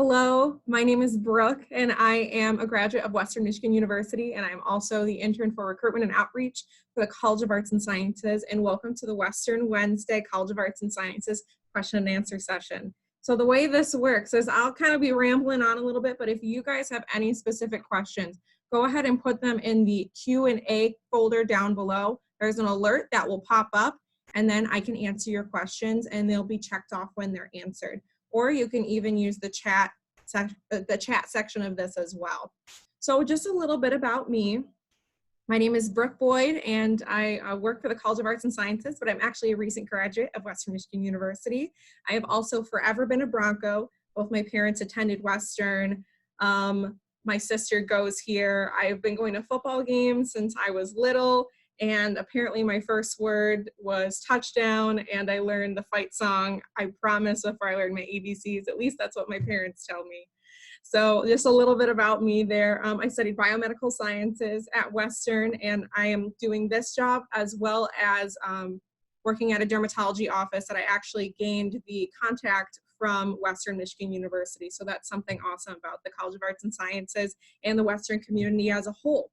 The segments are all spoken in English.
Hello, my name is Brooke, and I am a graduate of Western Michigan University, and I'm also the intern for recruitment and outreach for the College of Arts and Sciences, and welcome to the Western Wednesday College of Arts and Sciences question and answer session. So the way this works is I'll kind of be rambling on a little bit, but if you guys have any specific questions, go ahead and put them in the Q&A folder down below. There's an alert that will pop up, and then I can answer your questions, and they'll be checked off when they're answered. Or you can even use the chat section of this as well. So just a little bit about me. My name is Brooke Boyd, and I work for the College of Arts and Sciences, but I'm actually a recent graduate of Western Michigan University. I have also forever been a Bronco. Both my parents attended Western. My sister goes here. I've been going to football games since I was little, and apparently my first word was touchdown, and I learned the fight song, I Promise, before I learned my ABCs. At least that's what my parents tell me. So just a little bit about me there. I studied biomedical sciences at Western, and I am doing this job as well as working at a dermatology office that I actually gained the contact from Western Michigan University. So that's something awesome about the College of Arts and Sciences and the Western community as a whole.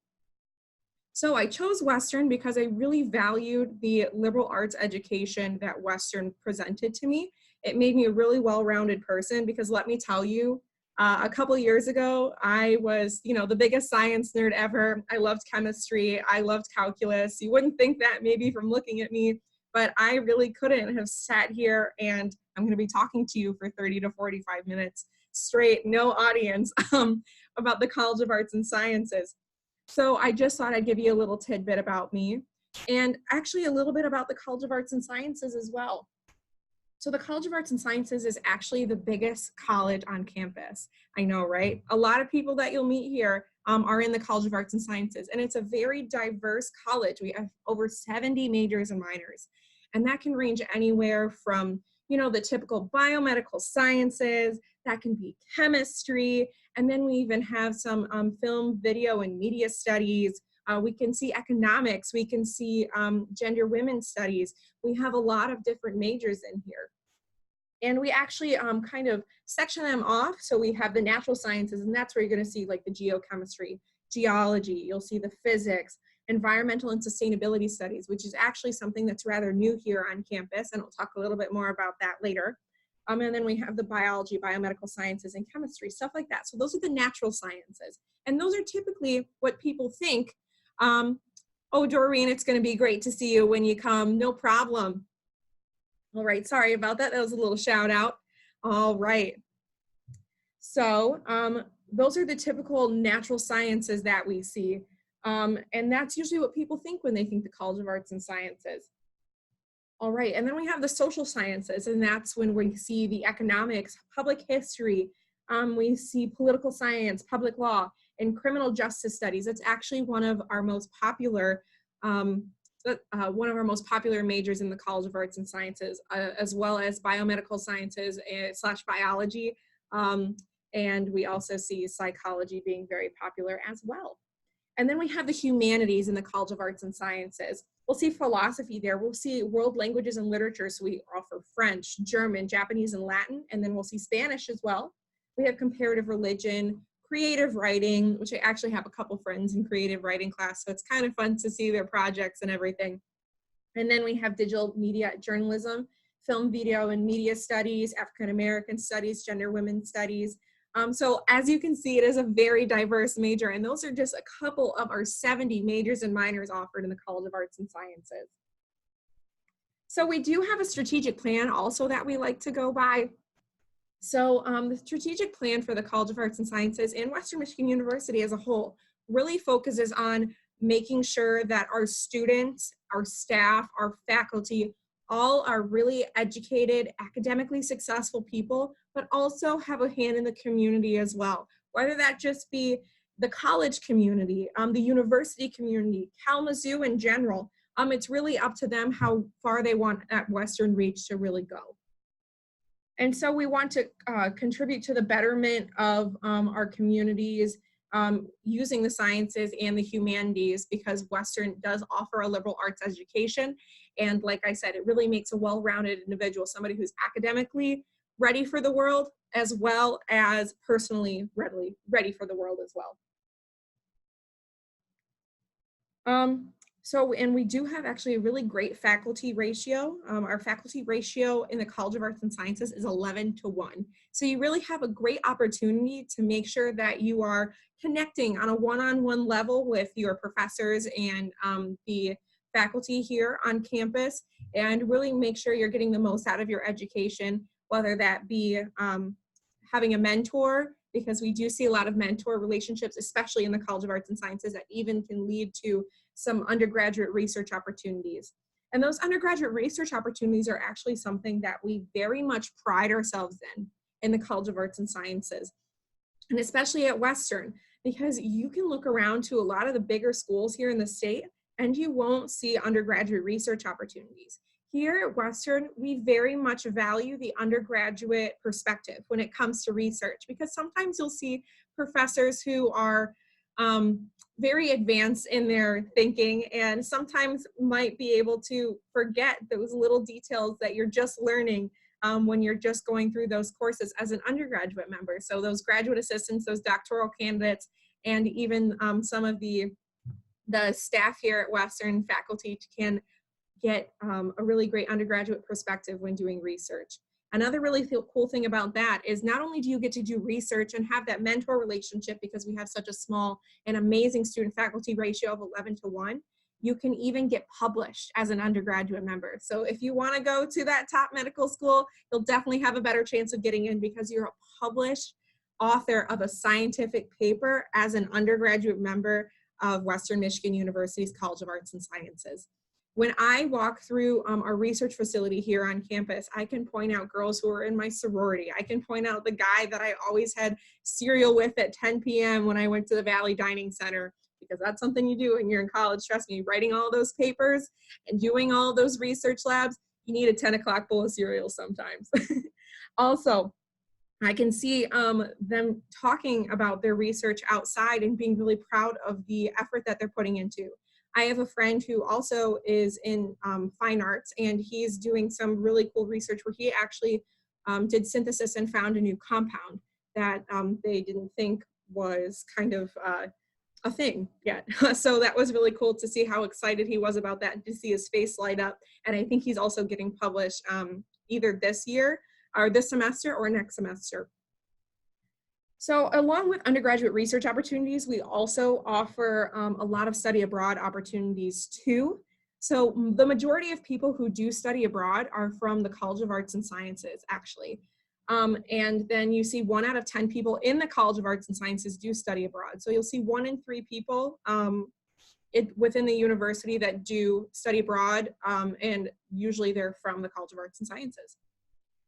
So I chose Western because I really valued the liberal arts education that Western presented to me. It made me a really well-rounded person because let me tell you, a couple years ago, I was, the biggest science nerd ever. I loved chemistry. I loved calculus. You wouldn't think that maybe from looking at me, but I really couldn't have sat here and I'm going to be talking to you for 30 to 45 minutes straight, no audience, about the College of Arts and Sciences. So I just thought I'd give you a little tidbit about me and actually a little bit about the College of Arts and Sciences as well. So the College of Arts and Sciences is actually the biggest college on campus. I know, right? A lot of people that you'll meet here are in the College of Arts and Sciences, and it's a very diverse college. We have over 70 majors and minors, and that can range anywhere from, the typical biomedical sciences, that can be chemistry, and then we even have some film, video, and media studies. We can see economics, we can see gender women's studies. We have a lot of different majors in here. And we actually kind of section them off. So we have the natural sciences, and that's where you're gonna see like the geochemistry, geology, you'll see the physics, environmental and sustainability studies, which is actually something that's rather new here on campus, and we'll talk a little bit more about that later. And then we have the biology, biomedical sciences, and chemistry, stuff like that. So those are the natural sciences. And those are typically what people think, oh, Doreen, it's gonna be great to see you when you come, no problem. All right, sorry about that, that was a little shout out. All right, so those are the typical natural sciences that we see. And that's usually what people think when they think the College of Arts and Sciences. All right, and then we have the social sciences, and that's when we see the economics, public history, we see political science, public law, and criminal justice studies. It's actually one of our most popular majors in the College of Arts and Sciences, as well as biomedical sciences / biology, and we also see psychology being very popular as well. And then we have the humanities in the College of Arts and Sciences. We'll see philosophy there. We'll see world languages and literature. So we offer French, German, Japanese, and Latin. And then we'll see Spanish as well. We have comparative religion, creative writing, which I actually have a couple friends in creative writing class. So it's kind of fun to see their projects and everything. And then we have digital media journalism, film, video, and media studies, African American studies, gender women's studies. So as you can see, it is a very diverse major, and those are just a couple of our 70 majors and minors offered in the College of Arts and Sciences. So we do have a strategic plan also that we like to go by. So the strategic plan for the College of Arts and Sciences and Western Michigan University as a whole really focuses on making sure that our students, our staff, our faculty, all are really educated, academically successful people, but also have a hand in the community as well. Whether that just be the college community, the university community, Kalamazoo in general, it's really up to them how far they want at Western Reach to really go. And so we want to contribute to the betterment of our communities using the sciences and the humanities, because Western does offer a liberal arts education. And like I said, it really makes a well-rounded individual, somebody who's academically ready for the world, as well as personally ready for the world as well. And we do have actually a really great faculty ratio. Our faculty ratio in the College of Arts and Sciences is 11-1. So you really have a great opportunity to make sure that you are connecting on a one-on-one level with your professors and the faculty here on campus, and really make sure you're getting the most out of your education, whether that be having a mentor, because we do see a lot of mentor relationships, especially in the College of Arts and Sciences, that even can lead to some undergraduate research opportunities. And those undergraduate research opportunities are actually something that we very much pride ourselves in the College of Arts and Sciences, and especially at Western, because you can look around to a lot of the bigger schools here in the state and you won't see undergraduate research opportunities. Here at Western, we very much value the undergraduate perspective when it comes to research, because sometimes you'll see professors who are very advanced in their thinking and sometimes might be able to forget those little details that you're just learning when you're just going through those courses as an undergraduate member. So those graduate assistants, those doctoral candidates, and even some of the staff here at Western faculty can get a really great undergraduate perspective when doing research. Another really cool thing about that is not only do you get to do research and have that mentor relationship, because we have such a small and amazing student faculty ratio of 11-1, you can even get published as an undergraduate member. So if you want to go to that top medical school, you'll definitely have a better chance of getting in because you're a published author of a scientific paper as an undergraduate member of Western Michigan University's College of Arts and Sciences. When I walk through our research facility here on campus, I can point out girls who are in my sorority. I can point out the guy that I always had cereal with at 10 p.m. when I went to the Valley Dining Center, because that's something you do when you're in college. Trust me, writing all those papers and doing all those research labs, you need a 10 o'clock bowl of cereal sometimes. Also, I can see them talking about their research outside and being really proud of the effort that they're putting into. I have a friend who also is in fine arts, and he's doing some really cool research where he actually did synthesis and found a new compound that they didn't think was kind of a thing yet. So that was really cool to see how excited he was about that, to see his face light up. And I think he's also getting published either this year or this semester or next semester. So along with undergraduate research opportunities, we also offer a lot of study abroad opportunities too. So the majority of people who do study abroad are from the College of Arts and Sciences, actually. And then you see 1 out of 10 people in the College of Arts and Sciences do study abroad. So you'll see 1 in 3 people within the university that do study abroad, and usually they're from the College of Arts and Sciences.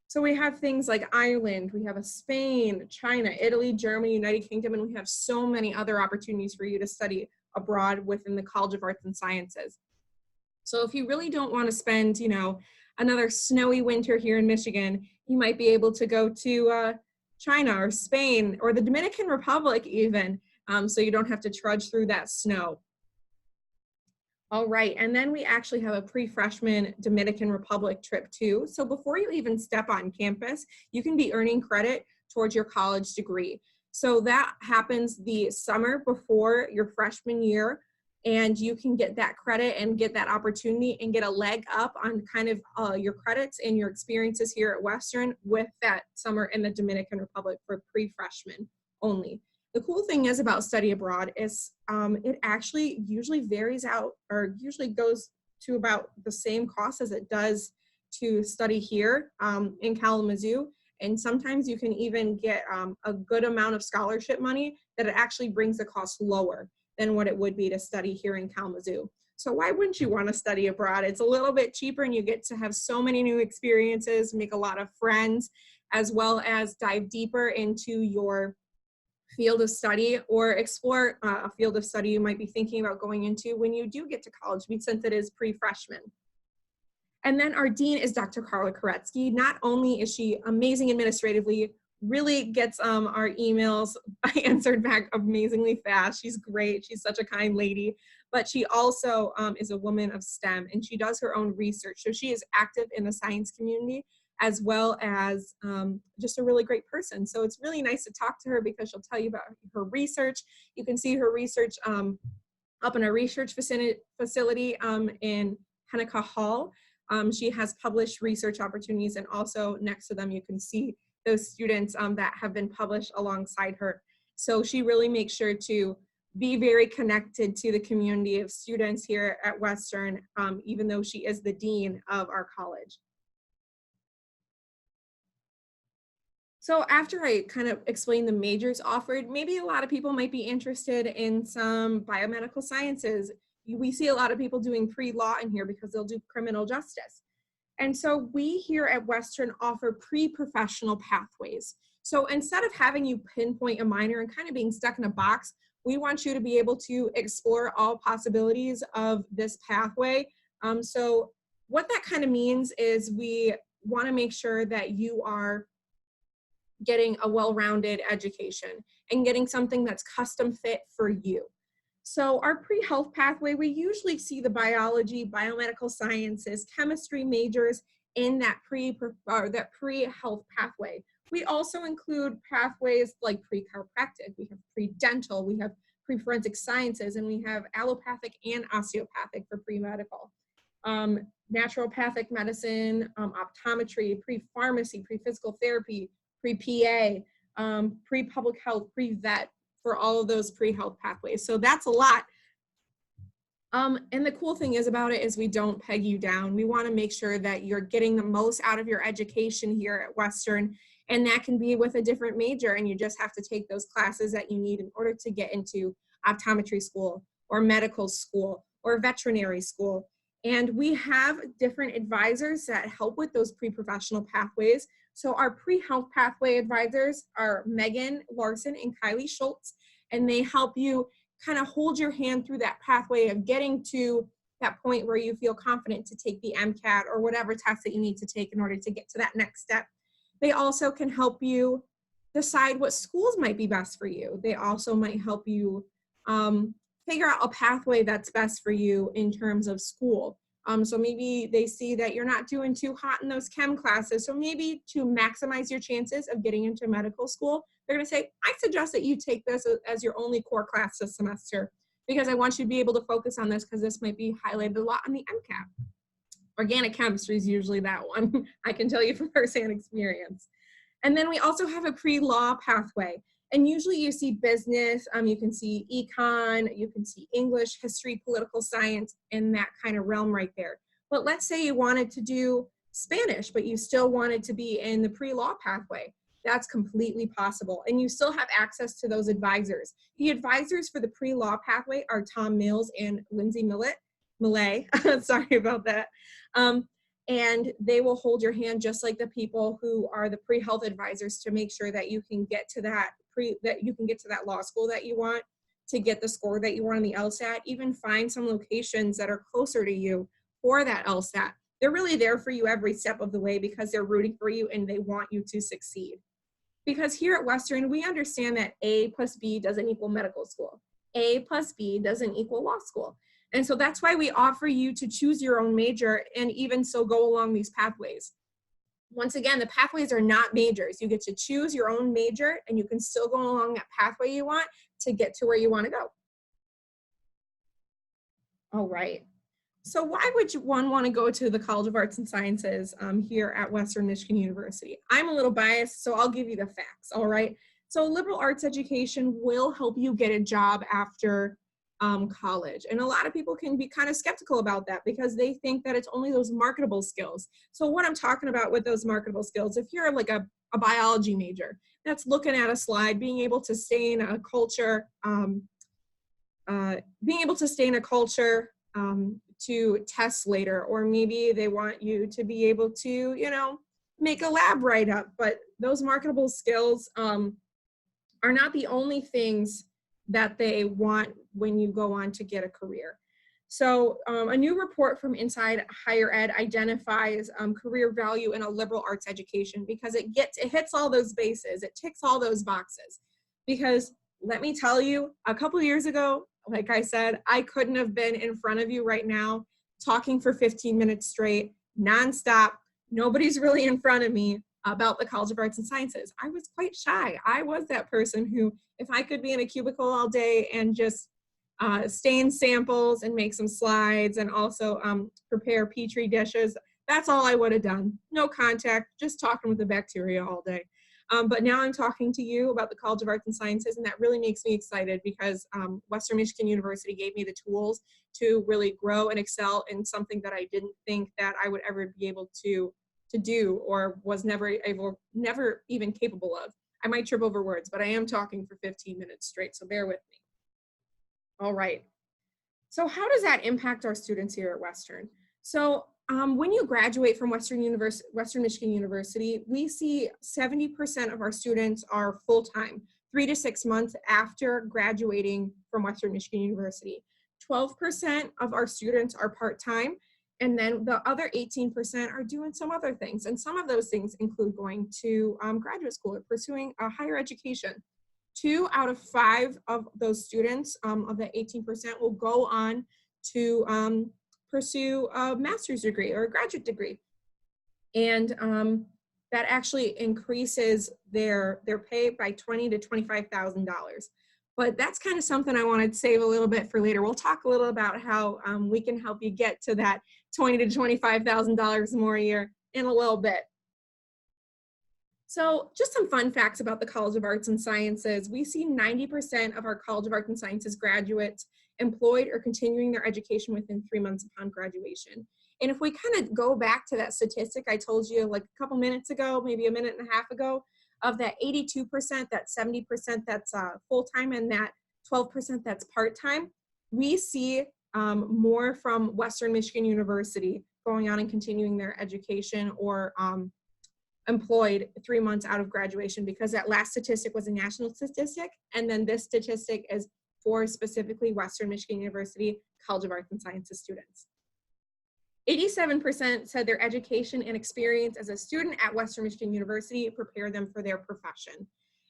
So we have things like Ireland, we have Spain, China, Italy, Germany, United Kingdom, and we have so many other opportunities for you to study abroad within the College of Arts and Sciences. So if you really don't want to spend, another snowy winter here in Michigan, you might be able to go to China or Spain or the Dominican Republic even, so you don't have to trudge through that snow. All right, and then we actually have a pre-freshman Dominican Republic trip too. So before you even step on campus, you can be earning credit towards your college degree. So that happens the summer before your freshman year, and you can get that credit and get that opportunity and get a leg up on kind of your credits and your experiences here at Western with that summer in the Dominican Republic for pre-freshmen only. The cool thing is about study abroad is it actually usually varies out, or usually goes to about the same cost as it does to study here in Kalamazoo. And sometimes you can even get a good amount of scholarship money that it actually brings the cost lower than what it would be to study here in Kalamazoo. So why wouldn't you want to study abroad? It's a little bit cheaper and you get to have so many new experiences, make a lot of friends, as well as dive deeper into your field of study, or explore a field of study you might be thinking about going into when you do get to college, since it is pre-freshman. And then our dean is Dr. Carla Koretsky. Not only is she amazing administratively, really gets our emails answered back amazingly fast. She's great. She's such a kind lady. But she also is a woman of STEM, and she does her own research. So she is active in the science community, as well as just a really great person. So it's really nice to talk to her because she'll tell you about her research. You can see her research up in a research facility in Henniker Hall. She has published research opportunities, and also next to them you can see those students that have been published alongside her. So she really makes sure to be very connected to the community of students here at Western, even though she is the dean of our college. So after I kind of explain the majors offered, maybe a lot of people might be interested in some biomedical sciences. We see a lot of people doing pre-law in here because they'll do criminal justice. And so we here at Western offer pre-professional pathways. So instead of having you pinpoint a minor and kind of being stuck in a box, we want you to be able to explore all possibilities of this pathway. So what that kind of means is we want to make sure that you are getting a well-rounded education and getting something that's custom fit for you. So our pre-health pathway, we usually see the biology, biomedical sciences, chemistry majors in that pre-health pathway. We also include pathways like pre-chiropractic, we have pre-dental, we have pre-forensic sciences, and we have allopathic and osteopathic for pre-medical. Naturopathic medicine, optometry, pre-pharmacy, pre-physical therapy, pre-PA, pre-public health, pre-vet, for all of those pre-health pathways. So that's a lot. And the cool thing is about it is we don't peg you down. We want to make sure that you're getting the most out of your education here at Western, and that can be with a different major, and you just have to take those classes that you need in order to get into optometry school or medical school or veterinary school. And we have different advisors that help with those pre-professional pathways. So our pre-health pathway advisors are Megan Larson and Kylie Schultz, and they help you kind of hold your hand through that pathway of getting to that point where you feel confident to take the MCAT or whatever test that you need to take in order to get to that next step. They also can help you decide what schools might be best for you. They also might help you figure out a pathway that's best for you in terms of school. So maybe they see that you're not doing too hot in those chem classes. So maybe to maximize your chances of getting into medical school, they're going to say, I suggest that you take this as your only core class this semester, because I want you to be able to focus on this because this might be highlighted a lot on the MCAT. Organic chemistry is usually that one. I can tell you from firsthand experience. And then we also have a pre-law pathway. And usually you see business, you can see econ, you can see English, history, political science, in that kind of realm right there. But let's say you wanted to do Spanish, but you still wanted to be in the pre-law pathway. That's completely possible. And you still have access to those advisors. The advisors for the pre-law pathway are Tom Mills and Lindsay Millay. Sorry about that. And they will hold your hand just like the people who are the pre-health advisors to make sure that you can get to that law school that you want, to get the score that you want on the LSAT, even find some locations that are closer to you for that LSAT. They're really there for you every step of the way because they're rooting for you and they want you to succeed. Because here at Western, we understand that A plus B doesn't equal medical school. A plus B doesn't equal law school. And so that's why we offer you to choose your own major and even so go along these pathways. Once again, the pathways are not majors. You get to choose your own major and you can still go along that pathway you want to get to where you want to go. All right. So why would one want to go to the College of Arts and Sciences here at Western Michigan University? I'm a little biased, so I'll give you the facts, all right? So liberal arts education will help you get a job after college. And a lot of people can be kind of skeptical about that because they think that it's only those marketable skills. So what I'm talking about with those marketable skills, if you're like a biology major, that's looking at a slide, being able to stay in a culture, to test later, or maybe they want you to be able to, you know, make a lab write-up, but those marketable skills are not the only things that they want when you go on to get a career. So a new report from Inside Higher Ed identifies career value in a liberal arts education because it hits all those bases, it ticks all those boxes. Because let me tell you, a couple of years ago, like I said, I couldn't have been in front of you right now talking for 15 minutes straight, nonstop, nobody's really in front of me about the College of Arts and Sciences. I was quite shy. I was that person who, if I could be in a cubicle all day and just stain samples and make some slides and also prepare Petri dishes, that's all I would have done. No contact, just talking with the bacteria all day. But now I'm talking to you about the College of Arts and Sciences, and that really makes me excited because Western Michigan University gave me the tools to really grow and excel in something that I didn't think that I would ever be able to do or was never even capable of. I might trip over words, but I am talking for 15 minutes straight, so bear with me. All right. So how does that impact our students here at Western? So when you graduate from Western Michigan University, we see 70% of our students are full-time, 3 to 6 months after graduating from Western Michigan University. 12% of our students are part-time, and then the other 18% are doing some other things. And some of those things include going to graduate school or pursuing a higher education. 2 out of 5 of those students, of the 18%, will go on to pursue a master's degree or a graduate degree. And that actually increases their pay by $20,000 to $25,000. But that's kind of something I wanted to save a little bit for later. We'll talk a little about how we can help you get to that $20,000 to $25,000 more a year in a little bit. So just some fun facts about the College of Arts and Sciences. We see 90% of our College of Arts and Sciences graduates employed or continuing their education within 3 months upon graduation. And if we kind of go back to that statistic I told you like a couple minutes ago, maybe a minute and a half ago, of that 82%, that 70% that's full-time and that 12% that's part-time, we see more from Western Michigan University going on and continuing their education or employed 3 months out of graduation, because that last statistic was a national statistic, and then this statistic is for specifically Western Michigan University College of Arts and Sciences students. 87% said their education and experience as a student at Western Michigan University prepare them for their profession.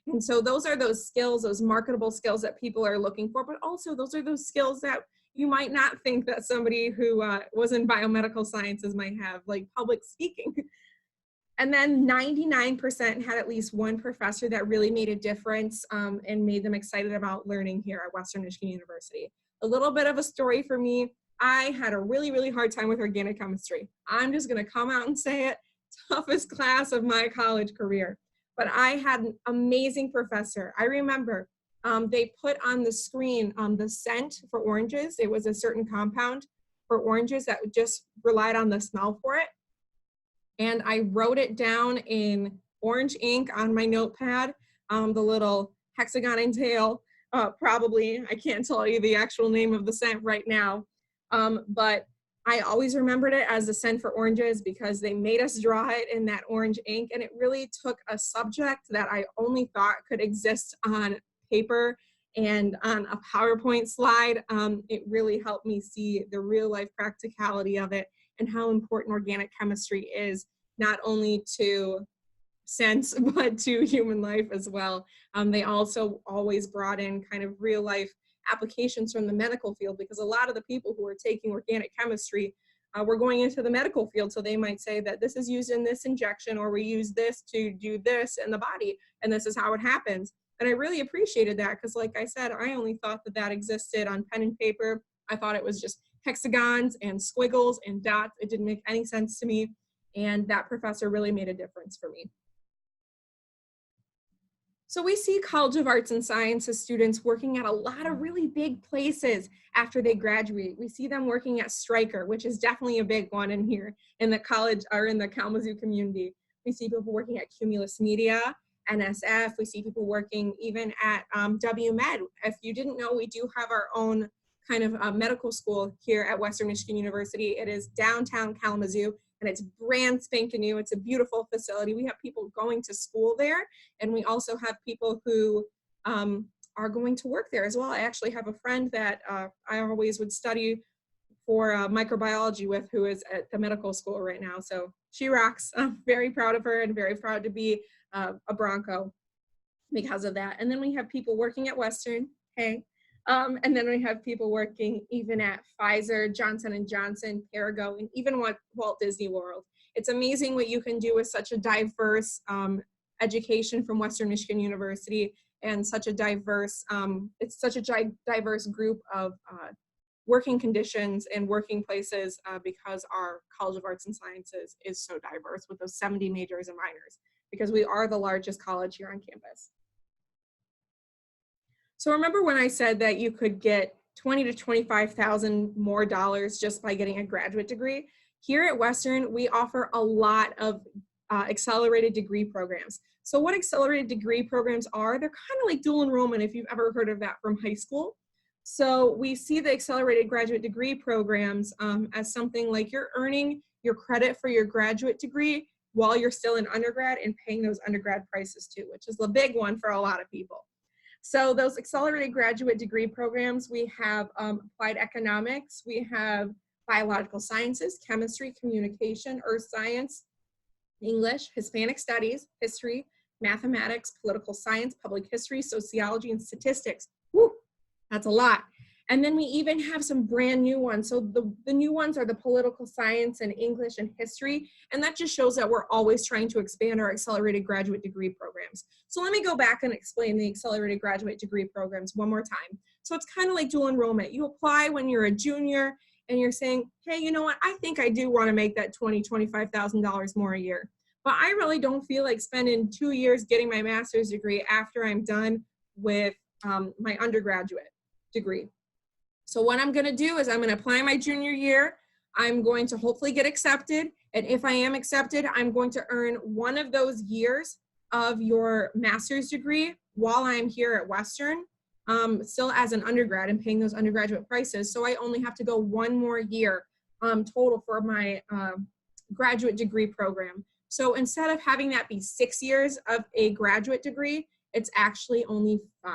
And so those are those skills, those marketable skills that people are looking for, but also those are those skills that you might not think that somebody who was in biomedical sciences might have, like public speaking. And then 99% had at least one professor that really made a difference and made them excited about learning here at Western Michigan University. A little bit of a story for me. I had a really, really hard time with organic chemistry. I'm just gonna come out and say it, toughest class of my college career. But I had an amazing professor. I remember they put on the screen the scent for oranges. It was a certain compound for oranges that just relied on the smell for it. And I wrote it down in orange ink on my notepad, the little hexagon and tail, probably, I can't tell you the actual name of the scent right now, but I always remembered it as the scent for oranges because they made us draw it in that orange ink, and it really took a subject that I only thought could exist on paper and on a PowerPoint slide. It really helped me see the real life practicality of it and how important organic chemistry is, not only to sense, but to human life as well. They also always brought in kind of real life applications from the medical field, because a lot of the people who are taking organic chemistry were going into the medical field. So they might say that this is used in this injection, or we use this to do this in the body, and this is how it happens. And I really appreciated that because, like I said, I only thought that that existed on pen and paper. I thought it was just hexagons and squiggles and dots. It didn't make any sense to me. And that professor really made a difference for me. So we see College of Arts and Sciences students working at a lot of really big places after they graduate. We see them working at Stryker, which is definitely a big one in here in the college or in the Kalamazoo community. We see people working at Cumulus Media, NSF. We see people working even at WMed. If you didn't know, we do have our own kind of medical school here at Western Michigan University. It is downtown Kalamazoo, and it's brand spanking new. It's a beautiful facility. We have people going to school there, and we also have people who are going to work there as well. I actually have a friend that I always would study for microbiology with, who is at the medical school right now. So she rocks. I'm very proud of her and very proud to be a Bronco because of that. And then we have people working at Western, hey. And then we have people working even at Pfizer, Johnson & Johnson, Perrigo, and even Walt Disney World. It's amazing what you can do with such a diverse education from Western Michigan University, and such a diverse, it's such a diverse group of working conditions and working places because our College of Arts and Sciences is so diverse with those 70 majors and minors, because we are the largest college here on campus. So remember when I said that you could get $20,000 to $25,000 more just by getting a graduate degree? Here at Western, we offer a lot of accelerated degree programs. So what accelerated degree programs are, they're kind of like dual enrollment, if you've ever heard of that from high school. So we see the accelerated graduate degree programs as something like you're earning your credit for your graduate degree while you're still in undergrad and paying those undergrad prices too, which is the big one for a lot of people. So those accelerated graduate degree programs, we have applied economics, we have biological sciences, chemistry, communication, earth science, English, Hispanic studies, history, mathematics, political science, public history, sociology, and statistics. Woo, that's a lot. And then we even have some brand new ones. So the new ones are the political science and English and history. And that just shows that we're always trying to expand our accelerated graduate degree programs. So let me go back and explain the accelerated graduate degree programs one more time. So it's kind of like dual enrollment. You apply when you're a junior and you're saying, hey, you know what? I think I do want to make that $20,000, $25,000 more a year. But I really don't feel like spending 2 years getting my master's degree after I'm done with my undergraduate degree. So what I'm going to do is I'm going to apply my junior year. I'm going to hopefully get accepted. And if I am accepted, I'm going to earn one of those years of your master's degree while I'm here at Western, still as an undergrad and paying those undergraduate prices. So I only have to go one more year total for my graduate degree program. So instead of having that be 6 years of a graduate degree, it's actually only 5.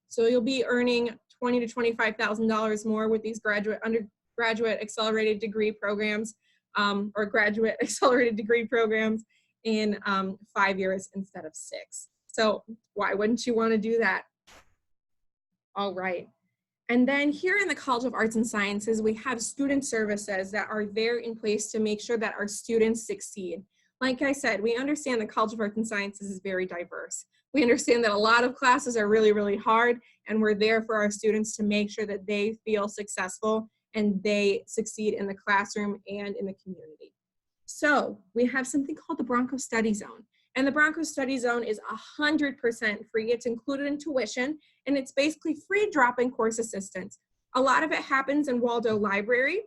So you'll be earning $20,000 to $25,000 more with these undergraduate accelerated degree programs or graduate accelerated degree programs in 5 years instead of 6. So why wouldn't you want to do that? All right. And then here in the College of Arts and Sciences, we have student services that are there in place to make sure that our students succeed. Like I said, we understand the College of Arts and Sciences is very diverse. We understand that a lot of classes are really, really hard, and we're there for our students to make sure that they feel successful and they succeed in the classroom and in the community. So we have something called the Bronco Study Zone. And the Bronco Study Zone is 100% free. It's included in tuition, and it's basically free drop-in course assistance. A lot of it happens in Waldo Library,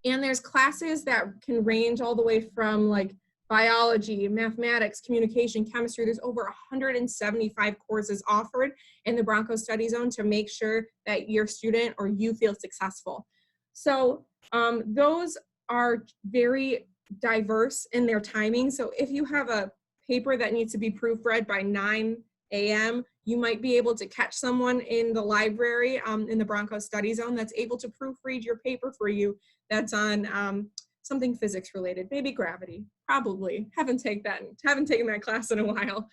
and there's classes that can range all the way from like biology, mathematics, communication, chemistry. There's over 175 courses offered in the Bronco Study Zone to make sure that your student or you feel successful. So those are very diverse in their timing. So if you have a paper that needs to be proofread by 9 a.m., you might be able to catch someone in the library in the Bronco Study Zone that's able to proofread your paper for you that's on something physics related, maybe gravity, probably. Haven't taken that class in a while.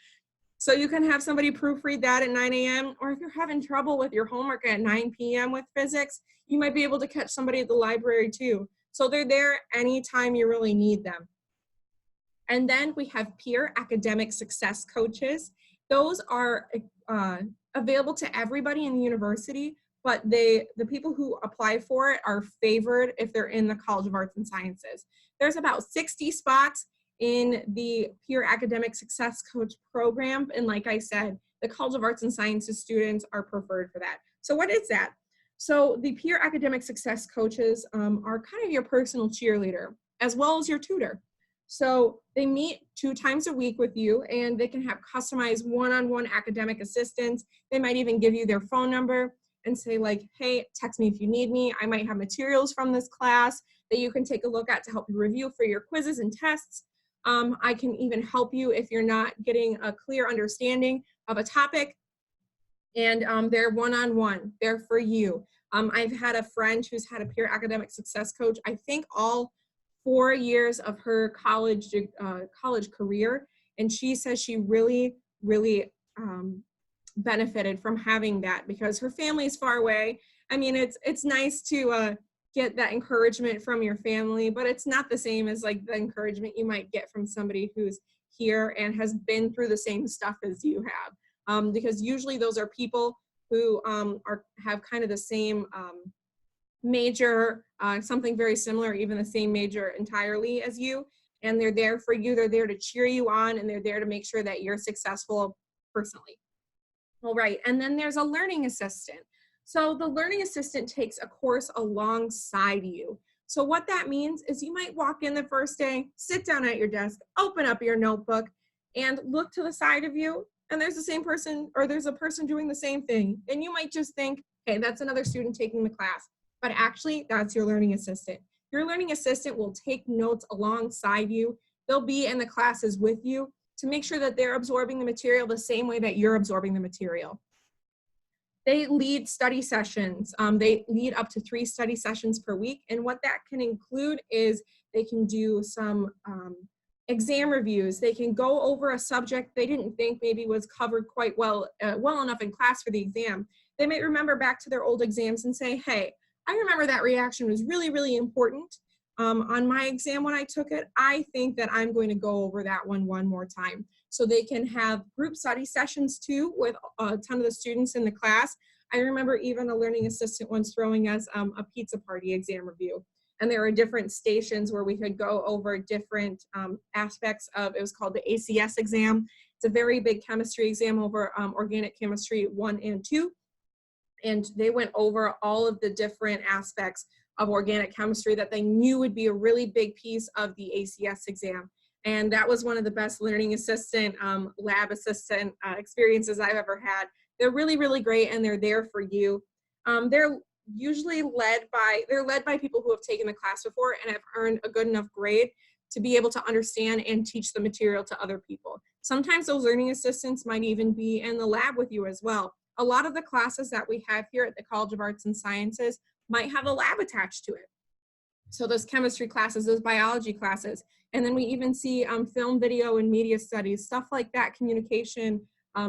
So you can have somebody proofread that at 9 a.m. Or if you're having trouble with your homework at 9 p.m. with physics, you might be able to catch somebody at the library too. So they're there anytime you really need them. And then we have peer academic success coaches. Those are available to everybody in the university, but the people who apply for it are favored if they're in the College of Arts and Sciences. There's about 60 spots in the Peer Academic Success Coach program, and like I said, the College of Arts and Sciences students are preferred for that. So what is that? So the Peer Academic Success Coaches are kind of your personal cheerleader, as well as your tutor. So they meet 2 times a week with you, and they can have customized one-on-one academic assistance. They might even give you their phone number and say like, hey, text me if you need me. I might have materials from this class that you can take a look at to help you review for your quizzes and tests. I can even help you if you're not getting a clear understanding of a topic. And they're one-on-one, they're for you. I've had a friend who's had a peer academic success coach, I think all 4 years of her college career. And she says she really, really benefited from having that because her family is far away. I mean, it's nice to get that encouragement from your family, but it's not the same as like the encouragement you might get from somebody who's here and has been through the same stuff as you have. Because usually those are people who have kind of the same major, something very similar, even the same major entirely as you, and they're there for you. They're there to cheer you on, and they're there to make sure that you're successful personally. All right, and then there's a learning assistant. So the learning assistant takes a course alongside you. So what that means is you might walk in the first day, sit down at your desk, open up your notebook, and look to the side of you, and there's the same person, or there's a person doing the same thing. And you might just think, hey, that's another student taking the class. But actually, that's your learning assistant. Your learning assistant will take notes alongside you. They'll be in the classes with you to make sure that they're absorbing the material the same way that you're absorbing the material. They lead study sessions. They lead up to 3 study sessions per week. And what that can include is they can do some exam reviews. They can go over a subject they didn't think maybe was covered quite well enough in class for the exam. They might remember back to their old exams and say, hey, I remember that reaction was really, really important. On my exam when I took it, I think that I'm going to go over that one more time. So they can have group study sessions too with a ton of the students in the class. I remember even a learning assistant once throwing us a pizza party exam review. And there were different stations where we could go over different aspects of, it was called the ACS exam. It's a very big chemistry exam over organic chemistry 1 and 2. And they went over all of the different aspects of organic chemistry that they knew would be a really big piece of the ACS exam. And that was one of the best learning assistant, lab assistant experiences I've ever had. They're really, really great, and they're there for you. They're usually led by people who have taken the class before and have earned a good enough grade to be able to understand and teach the material to other people. Sometimes those learning assistants might even be in the lab with you as well. A lot of the classes that we have here at the College of Arts and Sciences might have a lab attached to it. So those chemistry classes, those biology classes, and then we even see film, video, and media studies, stuff like that, communication,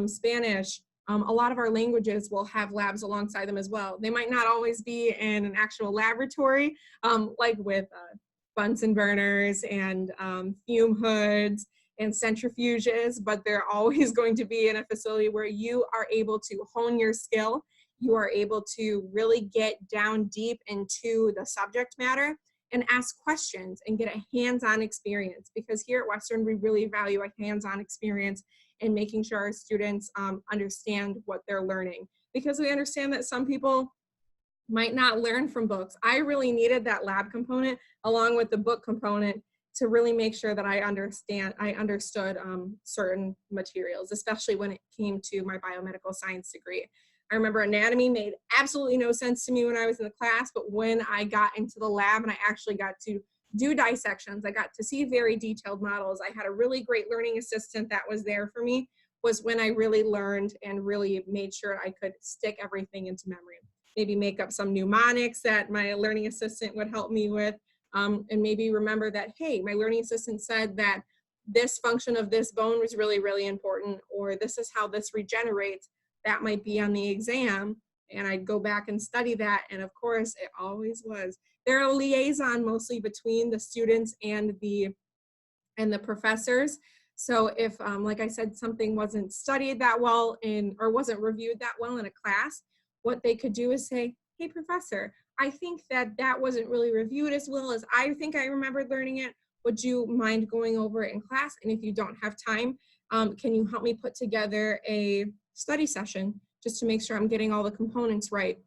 Spanish. A lot of our languages will have labs alongside them as well. They might not always be in an actual laboratory, like with Bunsen burners and fume hoods and centrifuges, but they're always going to be in a facility where you are able to hone your skill. You are able to really get down deep into the subject matter and ask questions and get a hands-on experience, because here at Western, we really value a hands-on experience in making sure our students understand what they're learning, because we understand that some people might not learn from books. I really needed that lab component along with the book component to really make sure that I understood certain materials, especially when it came to my biomedical science degree. I remember anatomy made absolutely no sense to me when I was in the class, but when I got into the lab and I actually got to do dissections, I got to see very detailed models. I had a really great learning assistant that was there for me, was when I really learned and really made sure I could stick everything into memory. Maybe make up some mnemonics that my learning assistant would help me with, and maybe remember that, hey, my learning assistant said that this function of this bone was really, really important, or this is how this regenerates. That might be on the exam, and I'd go back and study that, and of course, it always was. They're a liaison mostly between the students and the professors. So if, like I said, something wasn't studied that well or wasn't reviewed that well in a class, what they could do is say, hey, professor, I think that wasn't really reviewed as well as I think I remembered learning it. Would you mind going over it in class? And if you don't have time, can you help me put together a study session just to make sure I'm getting all the components right?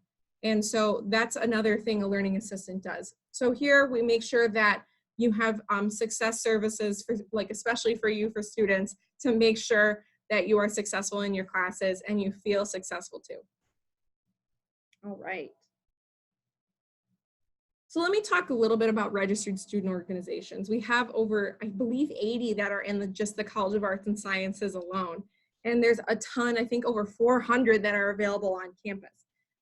And so that's another thing a learning assistant does. So here we make sure that you have success services, for, like especially for you, for students, to make sure that you are successful in your classes and you feel successful too. All right. So let me talk a little bit about registered student organizations. We have over, I believe, 80 that are in just the College of Arts and Sciences alone. And there's a ton, I think over 400 that are available on campus.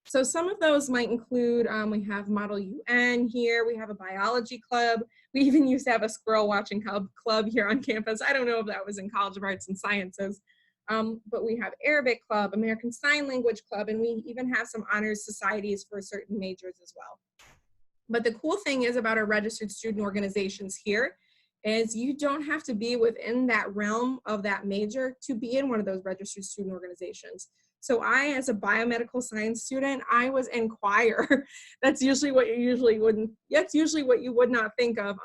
So some of those might include, we have Model UN here, we have a biology club, we even used to have a squirrel watching club here on campus. I don't know if that was in College of Arts and Sciences, but we have Arabic club, American Sign Language club, and we even have some honors societies for certain majors as well. But the cool thing is about our registered student organizations here is you don't have to be within that realm of that major to be in one of those registered student organizations. So I, as a biomedical science student, I was in choir. That's usually what you would not think of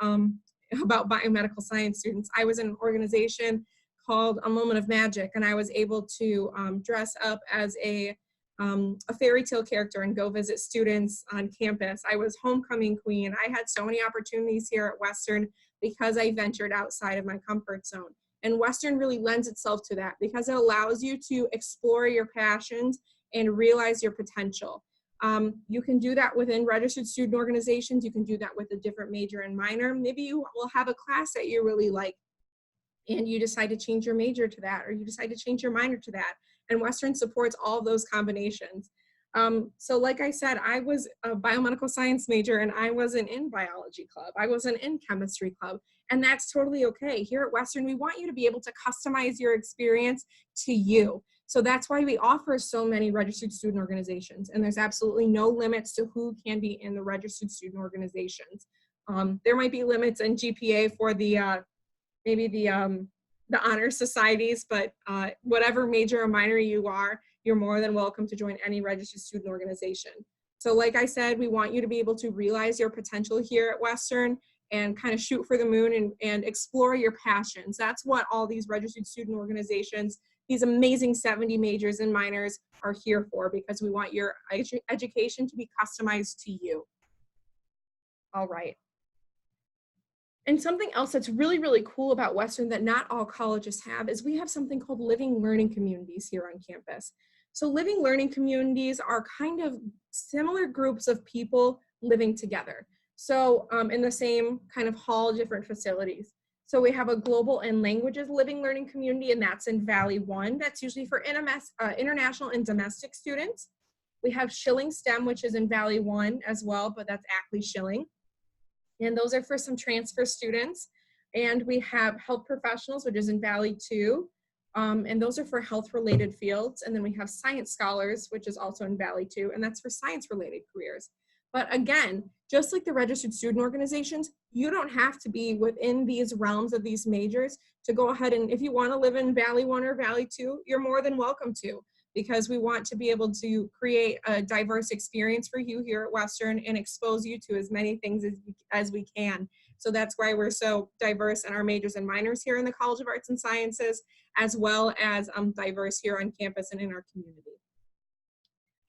about biomedical science students. I was in an organization called A Moment of Magic, and I was able to dress up as a fairy tale character and go visit students on campus. I was homecoming queen. I had so many opportunities here at Western because I ventured outside of my comfort zone. And Western really lends itself to that because it allows you to explore your passions and realize your potential. You can do that within registered student organizations. You can do that with a different major and minor. Maybe you will have a class that you really like and you decide to change your major to that, or you decide to change your minor to that. And Western supports all of those combinations. So like I said, I was a biomedical science major and I wasn't in biology club. I wasn't in chemistry club. And that's totally okay. Here at Western, we want you to be able to customize your experience to you. So that's why we offer so many registered student organizations. And there's absolutely no limits to who can be in the registered student organizations. There might be limits in GPA for the maybe the honor societies, but whatever major or minor you are, you're more than welcome to join any registered student organization. So like I said, we want you to be able to realize your potential here at Western and kind of shoot for the moon and explore your passions. That's what all these registered student organizations, these amazing 70 majors and minors are here for, because we want your education to be customized to you. All right. And something else that's really, really cool about Western that not all colleges have is we have something called living learning communities here on campus. So living learning communities are kind of similar groups of people living together. So in the same kind of hall, different facilities. So we have a global and languages living learning community, and that's in Valley 1. That's usually for international and domestic students. We have Schilling STEM, which is in Valley 1 as well, but that's Ackley Schilling. And those are for some transfer students. And we have health professionals, which is in Valley 2. And those are for health-related fields. And then we have science scholars, which is also in Valley 2, and that's for science-related careers. But again, just like the registered student organizations, you don't have to be within these realms of these majors to go ahead and, if you want to live in Valley 1 or Valley 2, you're more than welcome to, because we want to be able to create a diverse experience for you here at Western and expose you to as many things as we can. So that's why we're so diverse in our majors and minors here in the College of Arts and Sciences, as well as diverse here on campus and in our community.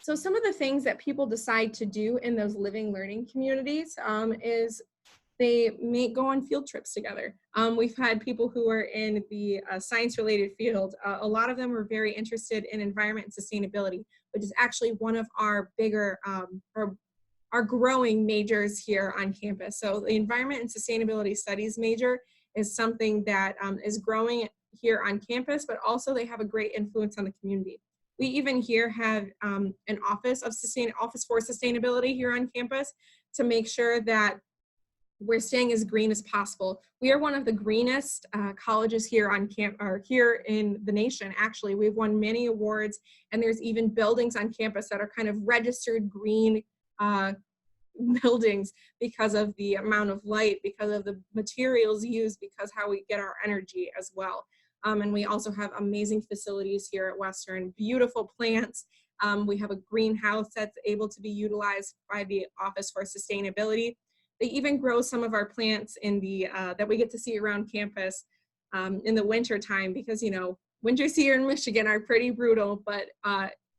So some of the things that people decide to do in those living learning communities is they may go on field trips together. We've had people who are in the science-related field. A lot of them are very interested in environment and sustainability, which is actually one of our bigger, or our growing majors here on campus. So the environment and sustainability studies major is something that is growing here on campus, but also they have a great influence on the community. We even here have an office for sustainability here on campus to make sure that we're staying as green as possible. We are one of the greenest colleges here on here in the nation. Actually, we've won many awards, and there's even buildings on campus that are kind of registered green buildings because of the amount of light, because of the materials used, because how we get our energy as well. And we also have amazing facilities here at Western, beautiful plants. We have a greenhouse that's able to be utilized by the Office for Sustainability. They even grow some of our plants in the that we get to see around campus in the winter time, because, you know, winters here in Michigan are pretty brutal, but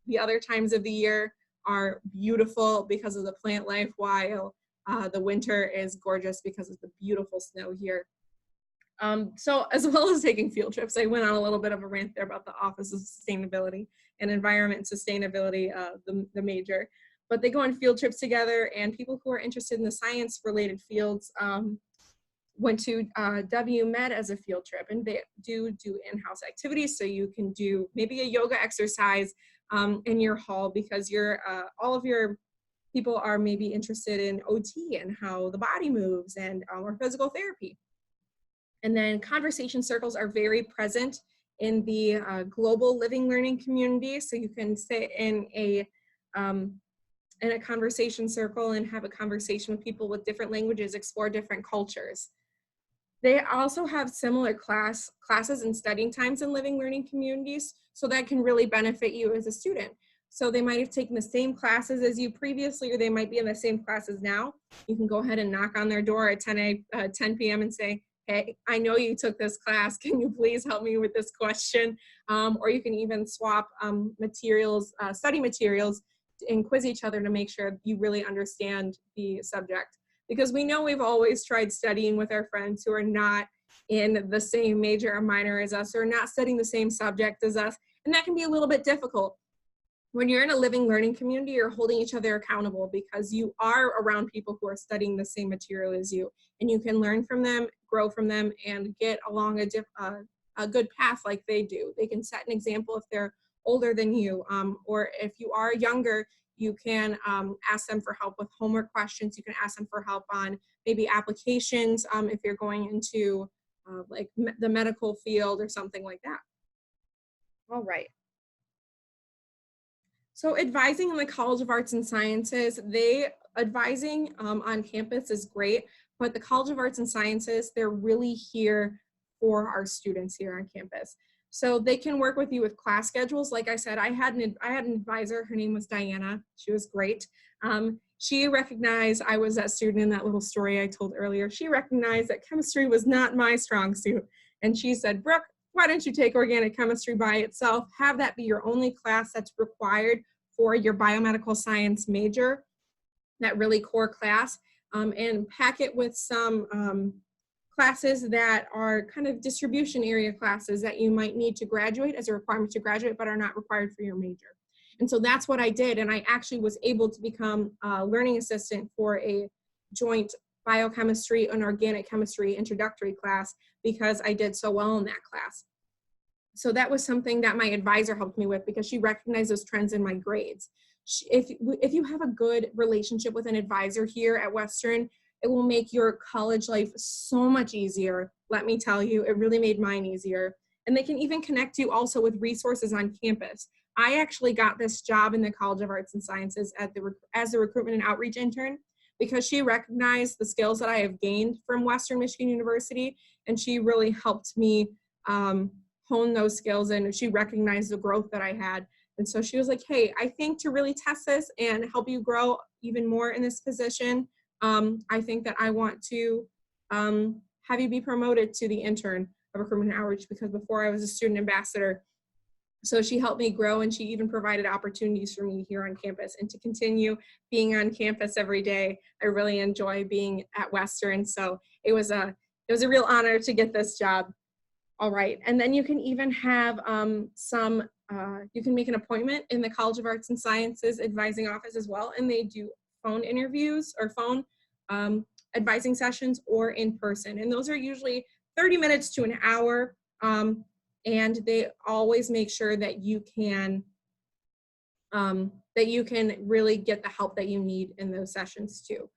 the other times of the year are beautiful because of the plant life, while the winter is gorgeous because of the beautiful snow here. So as well as taking field trips, I went on a little bit of a rant there about the Office of Sustainability and Environment Sustainability, the major. But they go on field trips together, and people who are interested in the science-related fields went to WMed as a field trip, and they do in-house activities, so you can do maybe a yoga exercise in your hall, because all of your people are maybe interested in OT and how the body moves, and or physical therapy. And then conversation circles are very present in the global living learning community, so you can sit in in a conversation circle and have a conversation with people with different languages, explore different cultures. They also have similar classes and studying times in living learning communities, so that can really benefit you as a student. So they might have taken the same classes as you previously, or they might be in the same classes now. You can go ahead and knock on their door at 10 p.m. and say, hey, I know you took this class. Can you please help me with this question? Or you can even swap study materials, and quiz each other to make sure you really understand the subject. Because we know we've always tried studying with our friends who are not in the same major or minor as us, or not studying the same subject as us, and that can be a little bit difficult. When you're in a living learning community, you're holding each other accountable because you are around people who are studying the same material as you, and you can learn from them, grow from them, and get along a good path like they do. They can set an example if they're older than you, or if you are younger, you can ask them for help with homework questions. You can ask them for help on maybe applications if you're going into like the medical field or something like that. All right. So advising in the College of Arts and Sciences, advising on campus is great, but the College of Arts and Sciences, they're really here for our students here on campus. So they can work with you with class schedules. Like I said, I had an advisor, her name was Diana. She was great. She recognized, I was that student in that little story I told earlier, she recognized that chemistry was not my strong suit. And she said, Brooke, why don't you take organic chemistry by itself, have that be your only class that's required for your biomedical science major, that really core class, and pack it with some classes that are kind of distribution area classes that you might need to graduate as a requirement to graduate, but are not required for your major. And so that's what I did. And I actually was able to become a learning assistant for a joint biochemistry and organic chemistry introductory class because I did so well in that class. So that was something that my advisor helped me with because she recognized those trends in my grades. If you have a good relationship with an advisor here at Western, it will make your college life so much easier. Let me tell you, it really made mine easier. And they can even connect you also with resources on campus. I actually got this job in the College of Arts and Sciences as the recruitment and outreach intern because she recognized the skills that I have gained from Western Michigan University, and she really helped me hone those skills, and she recognized the growth that I had. And so she was like, hey, I think to really test this and help you grow even more in this position, I think that I want to have you be promoted to the intern of recruitment and outreach, because before I was a student ambassador. So she helped me grow, and she even provided opportunities for me here on campus and to continue being on campus every day. I really enjoy being at Western. So it was a real honor to get this job. All right, and then you can even have you can make an appointment in the College of Arts and Sciences advising office as well, and they do phone interviews or phone advising sessions or in person, and those are usually 30 minutes to an hour, and they always make sure that you can really get the help that you need in those sessions too.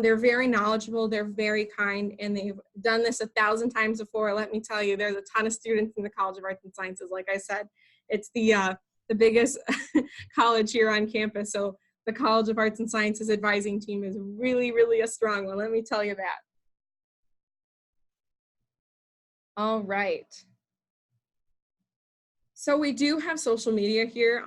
They're very knowledgeable, they're very kind, and they've done this 1,000 times before. Let me tell you, there's a ton of students in the College of Arts and Sciences. Like I said, it's the biggest college here on campus. So the College of Arts and Sciences advising team is really, really a strong one. Let me tell you that. All right. So we do have social media here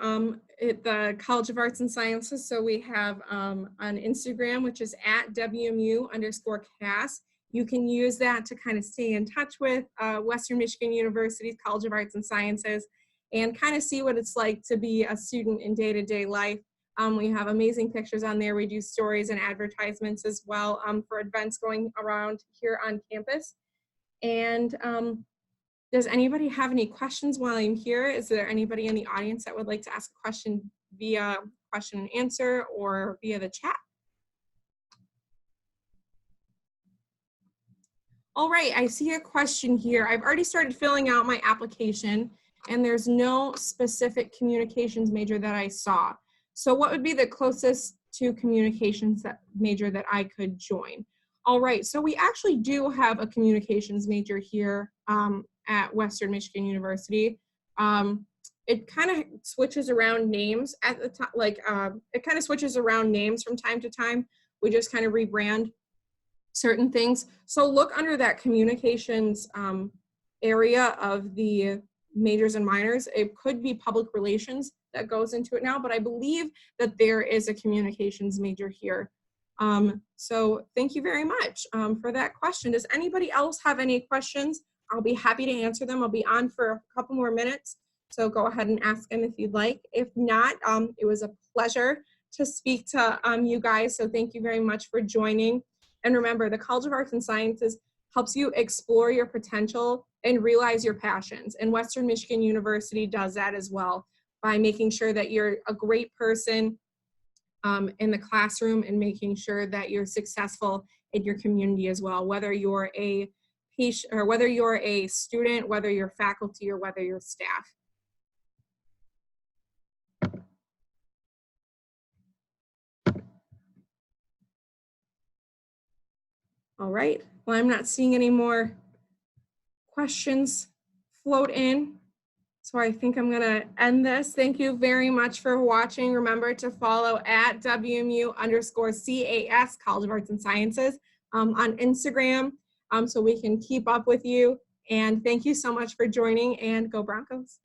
at the College of Arts and Sciences. So we have on Instagram, which is at WMU_CAS. You can use that to kind of stay in touch with Western Michigan University's College of Arts and Sciences and kind of see what it's like to be a student in day-to-day life. We have amazing pictures on there. We do stories and advertisements as well for events going around here on campus. And does anybody have any questions while I'm here? Is there anybody in the audience that would like to ask a question via question and answer or via the chat? All right, I see a question here. I've already started filling out my application, and there's no specific communications major that I saw. So what would be the closest to communications major that I could join? All right, so we actually do have a communications major here at Western Michigan University. it kind of switches around names at the time, like it kind of switches around names from time to time. We just kind of rebrand certain things. So look under that communications area of the majors and minors. It could be public relations that goes into it now, but I believe that there is a communications major here. So thank you very much for that question. Does anybody else have any questions? I'll be happy to answer them. I'll be on for a couple more minutes, so go ahead and ask them if you'd like. If not, it was a pleasure to speak to you guys, so thank you very much for joining. And remember, the College of Arts and Sciences helps you explore your potential and realize your passions. And Western Michigan University does that as well by making sure that you're a great person in the classroom and making sure that you're successful in your community as well, whether you're a patient or whether you're a student, whether you're faculty, or whether you're staff. All right, well, I'm not seeing any more questions float in, so I think I'm gonna end this. Thank you very much for watching. Remember to follow at WMU_CAS, College of Arts and Sciences, on Instagram, so we can keep up with you. And thank you so much for joining, and go Broncos.